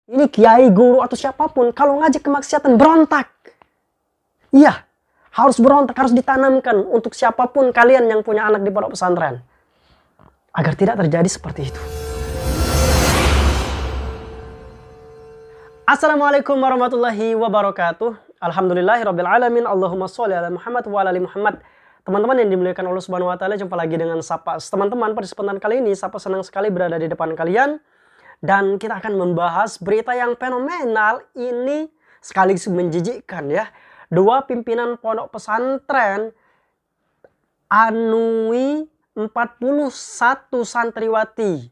Ini kiai, guru, atau siapapun, kalau ngajak kemaksiatan berontak. Iya, harus berontak, harus ditanamkan untuk siapapun kalian yang punya anak di pondok pesantren. Agar tidak terjadi seperti itu. Assalamualaikum warahmatullahi wabarakatuh. Alhamdulillahirrabbilalamin. Allahumma sholli ala Muhammad wa ala ali Muhammad. Teman-teman yang dimuliakan Allah Subhanahu wa Ta'ala, jumpa lagi dengan Sapa. Teman-teman, pada kesempatan kali ini Sapa senang sekali berada di depan kalian. Dan kita akan membahas berita yang fenomenal ini, sekaligus menjijikkan ya. Dua pimpinan pondok pesantren anui 41 santriwati.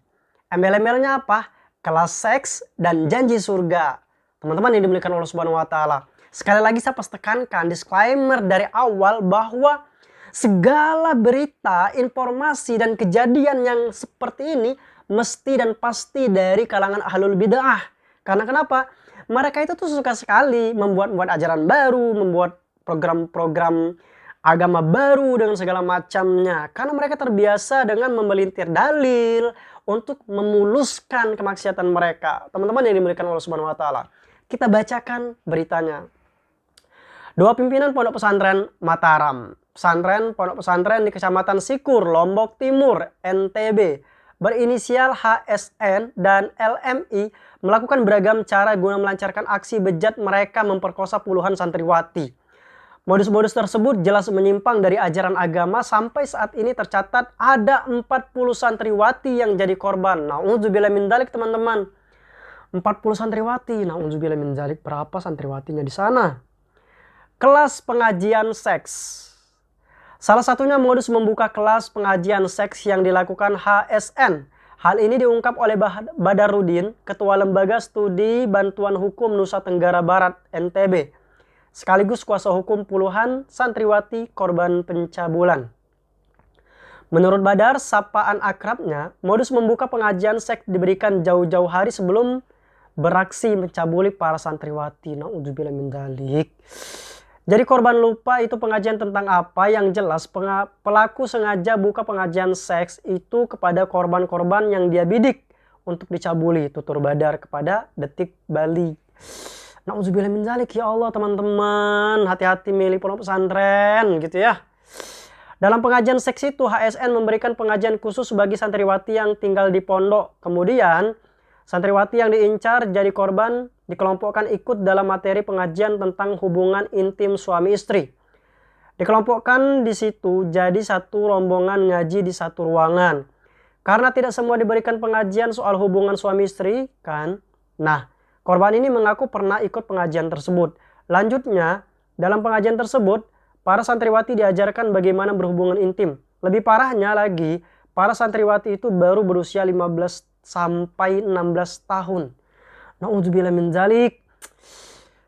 Embel-embelnya apa? Kelas seks dan janji surga. Teman-teman yang dimuliakan Allah Subhanahu wa Ta'ala. Sekali lagi saya tekankan disclaimer dari awal bahwa segala berita, informasi dan kejadian yang seperti ini mesti dan pasti dari kalangan ahlul bid'ah. Karena kenapa? Mereka itu tuh suka sekali membuat ajaran baru, membuat program-program agama baru dengan segala macamnya. Karena mereka terbiasa dengan memelintir dalil untuk memuluskan kemaksiatan mereka. Teman-teman yang dimuliakan Allah Subhanahu wa Ta'ala. Kita bacakan beritanya. Dua pimpinan pondok pesantren Mataram. Pondok pesantren di Kecamatan Sikur, Lombok Timur, NTB. Berinisial HSN dan LMI melakukan beragam cara guna melancarkan aksi bejat mereka memperkosa puluhan santriwati. Modus-modus tersebut jelas menyimpang dari ajaran agama. Sampai saat ini tercatat ada 40 santriwati yang jadi korban. Na'udzubillah min dzalik, teman-teman. 40 santriwati. Na'udzubillah min dzalik. Berapa santriwatinya di sana? Kelas pengajian seks. Salah satunya modus membuka kelas pengajian seks yang dilakukan HSN. Hal ini diungkap oleh Badarudin, Ketua Lembaga Studi Bantuan Hukum Nusa Tenggara Barat NTB, sekaligus kuasa hukum puluhan santriwati korban pencabulan. Menurut Badar, sapaan akrabnya, modus membuka pengajian seks diberikan jauh-jauh hari sebelum beraksi mencabuli para santriwati. Na'udzubillah min dzalik. Jadi korban lupa itu pengajian tentang apa. Yang jelas pelaku sengaja buka pengajian seks itu kepada korban-korban yang dia bidik untuk dicabuli. Tutur Badar kepada Detik Bali. Na'udzubillah min dzalik. Ya Allah teman-teman, hati-hati milih pondok pesantren gitu ya. Dalam pengajian seks itu HSN memberikan pengajian khusus bagi santriwati yang tinggal di pondok. Kemudian santriwati yang diincar jadi korban dikelompokkan ikut dalam materi pengajian tentang hubungan intim suami istri. Dikelompokkan di situ jadi satu rombongan ngaji di satu ruangan. Karena tidak semua diberikan pengajian soal hubungan suami istri kan. Nah, korban ini mengaku pernah ikut pengajian tersebut. Lanjutnya, dalam pengajian tersebut, para santriwati diajarkan bagaimana berhubungan intim. Lebih parahnya lagi, para santriwati itu baru berusia 15 sampai 16 tahun. Na'udzubillah min dzalik.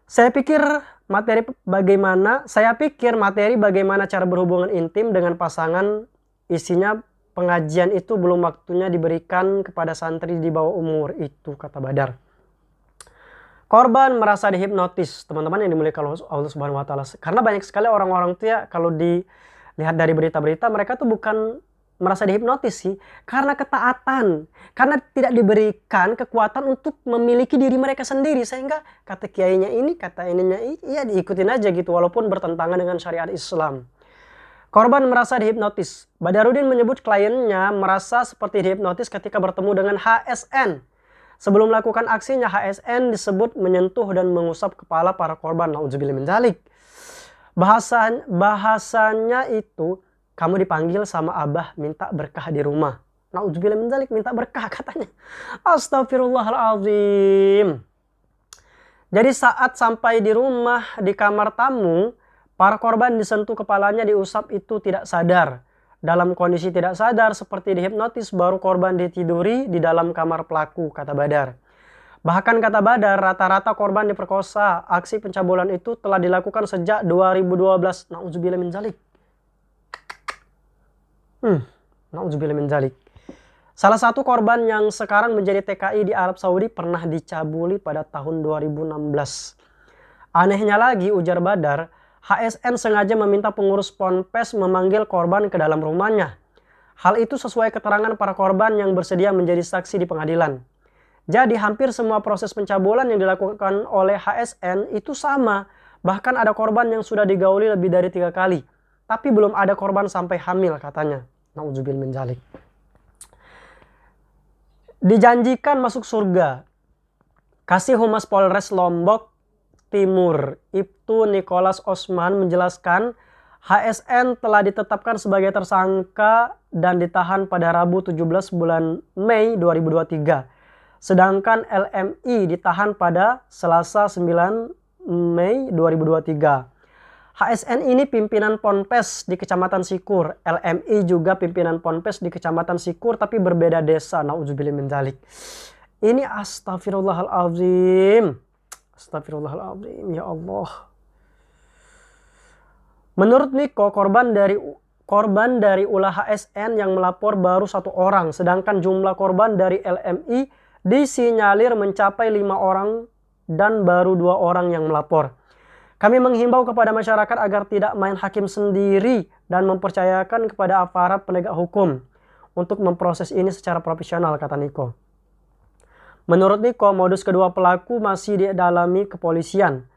Saya pikir materi bagaimana cara berhubungan intim dengan pasangan isinya pengajian itu belum waktunya diberikan kepada santri di bawah umur itu, kata Badar. Korban merasa dihipnotis, teman-teman yang dimuliakan Allah Subhanahu wa Ta'ala. Karena banyak sekali orang-orang itu ya, kalau dilihat dari berita-berita, mereka tuh bukan merasa dihipnotis sih, karena ketaatan, karena tidak diberikan kekuatan untuk memiliki diri mereka sendiri, sehingga kata kiainya ini, kata ininya iya diikutin aja gitu, walaupun bertentangan dengan syariat Islam. Korban merasa dihipnotis. Badarudin menyebut kliennya merasa seperti dihipnotis ketika bertemu dengan HSN. Sebelum melakukan aksinya, HSN disebut menyentuh dan mengusap kepala para korban. Na'udzubillah min dzalik. Bahasanya itu, kamu dipanggil sama abah minta berkah di rumah. Na'udzubillah min dzalik, minta berkah katanya. Astagfirullahaladzim. Jadi saat sampai di rumah di kamar tamu, para korban disentuh kepalanya, diusap itu tidak sadar. Dalam kondisi tidak sadar seperti dihipnotis, baru korban ditiduri di dalam kamar pelaku, kata Badar. Bahkan kata Badar, rata-rata korban diperkosa. Aksi pencabulan itu telah dilakukan sejak 2012. Na'udzubillah min dzalik. Na'udzubillah min dzalik. Salah satu korban yang sekarang menjadi TKI di Arab Saudi pernah dicabuli pada tahun 2016. Anehnya lagi, ujar Badar, HSN sengaja meminta pengurus ponpes memanggil korban ke dalam rumahnya. Hal itu sesuai keterangan para korban yang bersedia menjadi saksi di pengadilan. Jadi hampir semua proses pencabulan yang dilakukan oleh HSN itu sama. Bahkan ada korban yang sudah digauli lebih dari 3 kali. Tapi belum ada korban sampai hamil katanya. Nauzubillah min dzalik. Dijanjikan masuk surga. Kasih Humas Polres Lombok Timur, Ibtu Nicholas Osman menjelaskan HSN telah ditetapkan sebagai tersangka dan ditahan pada Rabu 17 bulan Mei 2023. Sedangkan LMI ditahan pada Selasa 9 Mei 2023. HSN ini pimpinan Ponpes di Kecamatan Sikur. LMI juga pimpinan Ponpes di Kecamatan Sikur tapi berbeda desa. Nauzubillah min dzalik. Ini astagfirullahaladzim. Astagfirullahaladzim, ya Allah. Menurut Niko, korban dari ulah HSN yang melapor baru 1 orang. Sedangkan jumlah korban dari LMI disinyalir mencapai 5 orang dan baru 2 orang yang melapor. Kami menghimbau kepada masyarakat agar tidak main hakim sendiri dan mempercayakan kepada aparat penegak hukum untuk memproses ini secara profesional, kata Niko. Menurut Niko, modus kedua pelaku masih didalami kepolisian.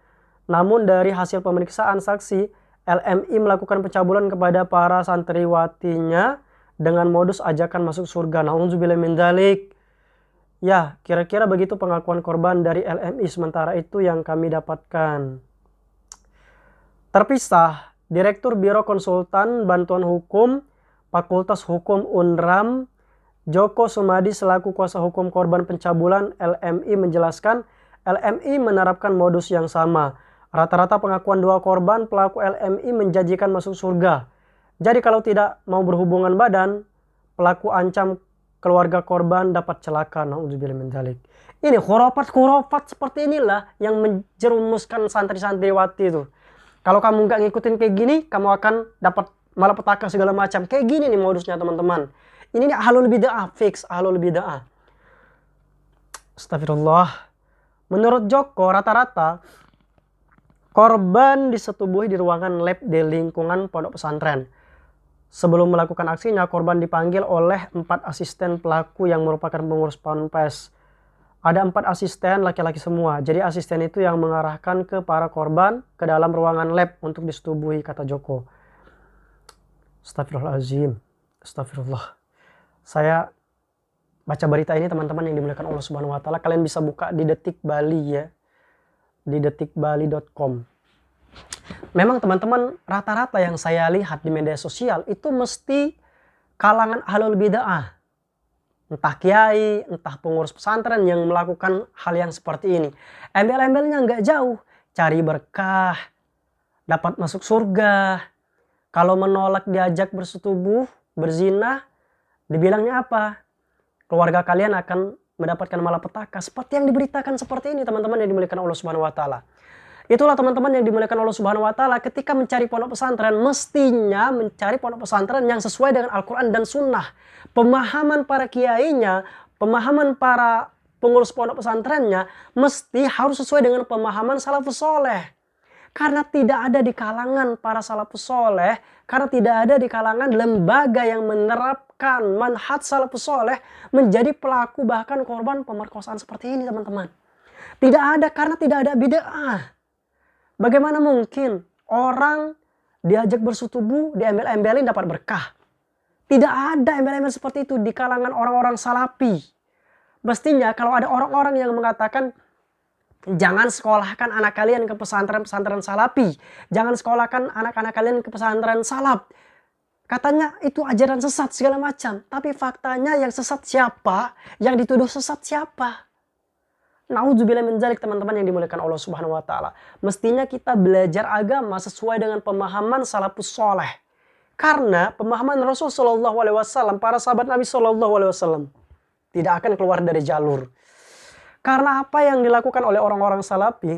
Namun dari hasil pemeriksaan saksi, LMI melakukan pencabulan kepada para santriwatinya dengan modus ajakan masuk surga. Nauzubillah min dzalik. Ya, kira-kira begitu pengakuan korban dari LMI sementara itu yang kami dapatkan. Terpisah, Direktur Biro Konsultan Bantuan Hukum Fakultas Hukum UNRAM Joko Sumadi selaku kuasa hukum korban pencabulan LMI menjelaskan LMI menerapkan modus yang sama. Rata-rata pengakuan 2 korban pelaku LMI menjanjikan masuk surga. Jadi kalau tidak mau berhubungan badan, pelaku ancam keluarga korban dapat celaka. Nauzubillah min dzalik. Ini khurafat seperti inilah yang menjerumuskan santri-santriwati itu. Kalau kamu nggak ngikutin kayak gini, kamu akan dapat malapetaka segala macam. Kayak gini nih modusnya teman-teman. Ini nih ahlul bid'ah, fix ahlul bid'ah. Astagfirullah. Menurut Joko, rata-rata korban disetubuhi di ruangan lab di lingkungan pondok pesantren. Sebelum melakukan aksinya, korban dipanggil oleh 4 asisten pelaku yang merupakan pengurus ponpes. Ada 4 asisten laki-laki semua. Jadi asisten itu yang mengarahkan ke para korban ke dalam ruangan lab untuk disetubuhi, kata Joko. Astagfirullahaladzim. Astagfirullah. Saya baca berita ini teman-teman yang dimuliakan Allah Subhanahu wa taala. Kalian bisa buka di Detik Bali ya. Di detikbali.com. Memang teman-teman, rata-rata yang saya lihat di media sosial itu mesti kalangan ahlul bid'ah. Entah kiai, entah pengurus pesantren yang melakukan hal yang seperti ini. Embel-embelnya nggak jauh. Cari berkah, dapat masuk surga. Kalau menolak diajak bersetubuh, berzina, dibilangnya apa? Keluarga kalian akan mendapatkan malapetaka. Seperti yang diberitakan seperti ini teman-teman yang dimuliakan Allah Subhanahu wa taala. Itulah teman-teman yang dimuliakan Allah Subhanahu wa taala, ketika mencari pondok pesantren mestinya mencari pondok pesantren yang sesuai dengan Al-Qur'an dan Sunnah. Pemahaman para kiainya, pemahaman para pengurus pondok pesantrennya mesti harus sesuai dengan pemahaman salafus soleh. Karena tidak ada di kalangan para salafus soleh, karena tidak ada di kalangan lembaga yang menerapkan manhaj salafus soleh menjadi pelaku bahkan korban pemerkosaan seperti ini teman-teman. Tidak ada, karena tidak ada bid'ah. Bagaimana mungkin orang diajak bersetubuh, diembel-embelin dapat berkah? Tidak ada embel-embel seperti itu di kalangan orang-orang salafi. Mestinya kalau ada orang-orang yang mengatakan jangan sekolahkan anak kalian ke pesantren-pesantren salafi, jangan sekolahkan anak-anak kalian ke pesantren salaf, katanya itu ajaran sesat segala macam. Tapi faktanya yang sesat siapa? Yang dituduh sesat siapa? Nauzubillah min dzalik teman-teman yang dimuliakan Allah Subhanahu wa taala. Mestinya kita belajar agama sesuai dengan pemahaman salafus soleh. Karena pemahaman Rasul sallallahu alaihi wasallam, para sahabat Nabi sallallahu alaihi wasallam tidak akan keluar dari jalur. Karena apa yang dilakukan oleh orang-orang salafi,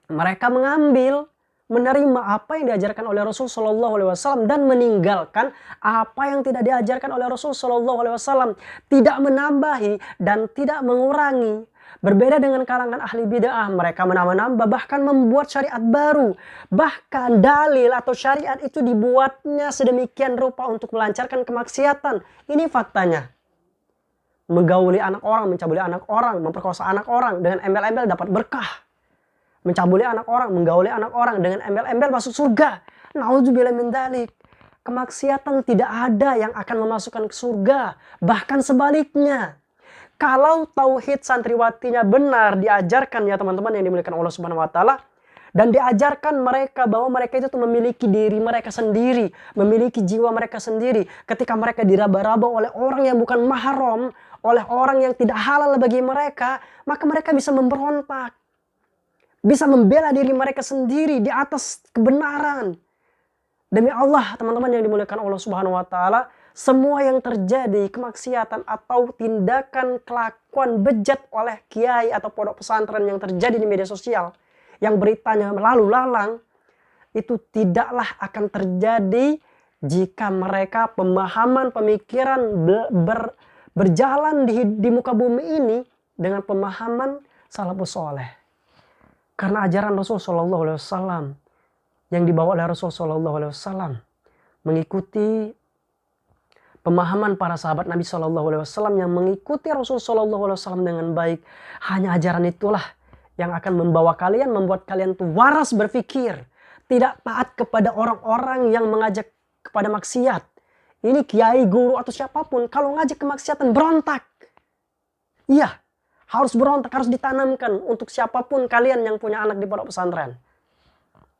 mereka mengambil, menerima apa yang diajarkan oleh Rasul sallallahu alaihi wasallam dan meninggalkan apa yang tidak diajarkan oleh Rasul sallallahu alaihi wasallam, tidak menambahi dan tidak mengurangi. Berbeda dengan kalangan ahli bid'ah, mereka menambah-nambah, bahkan membuat syariat baru. Bahkan dalil atau syariat itu dibuatnya sedemikian rupa untuk melancarkan kemaksiatan. Ini faktanya. menggauli anak orang, mencabuli anak orang, memperkosa anak orang dengan embel-embel dapat berkah. Mencabuli anak orang, menggauli anak orang dengan embel-embel masuk surga. Nauzubillah min dzalik. Kemaksiatan tidak ada yang akan memasukkan ke surga. Bahkan sebaliknya. Kalau tauhid santriwatinya benar diajarkan ya teman-teman yang dimuliakan Allah Subhanahu wa taala, dan diajarkan mereka bahwa mereka itu memiliki diri mereka sendiri, memiliki jiwa mereka sendiri. Ketika mereka diraba-raba oleh orang yang bukan mahram, oleh orang yang tidak halal bagi mereka, maka mereka bisa memberontak. Bisa membela diri mereka sendiri di atas kebenaran. Demi Allah, teman-teman yang dimuliakan Allah Subhanahu wa taala, semua yang terjadi kemaksiatan atau tindakan kelakuan bejat oleh kiai atau pondok pesantren yang terjadi di media sosial, yang beritanya lalu lalang, itu tidaklah akan terjadi jika mereka pemahaman pemikiran berjalan di muka bumi ini dengan pemahaman salafus soleh. Karena ajaran Rasul Shallallahu Alaihi Wasallam yang dibawa oleh Rasul Shallallahu Alaihi Wasallam mengikuti pemahaman para sahabat Nabi Shallallahu Alaihi Wasallam yang mengikuti Rasul Shallallahu Alaihi Wasallam dengan baik. Hanya ajaran itulah yang akan membawa kalian, membuat kalian tuh waras berpikir, tidak taat kepada orang-orang yang mengajak kepada maksiat. Ini kiai, guru atau siapapun, kalau ngajak kemaksiatan berontak. Iya, harus berontak, harus ditanamkan untuk siapapun kalian yang punya anak di pondok pesantren,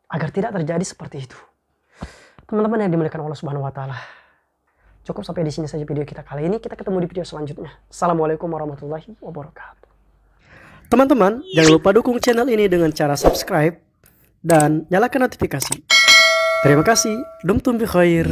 agar tidak terjadi seperti itu. Teman-teman yang dimuliakan Allah Subhanahu wa taala. Cukup sampai di sini saja video kita kali ini. Kita ketemu di video selanjutnya. Assalamualaikum warahmatullahi wabarakatuh. Teman-teman, jangan lupa dukung channel ini dengan cara subscribe dan nyalakan notifikasi. Terima kasih. Dumtum bi khair.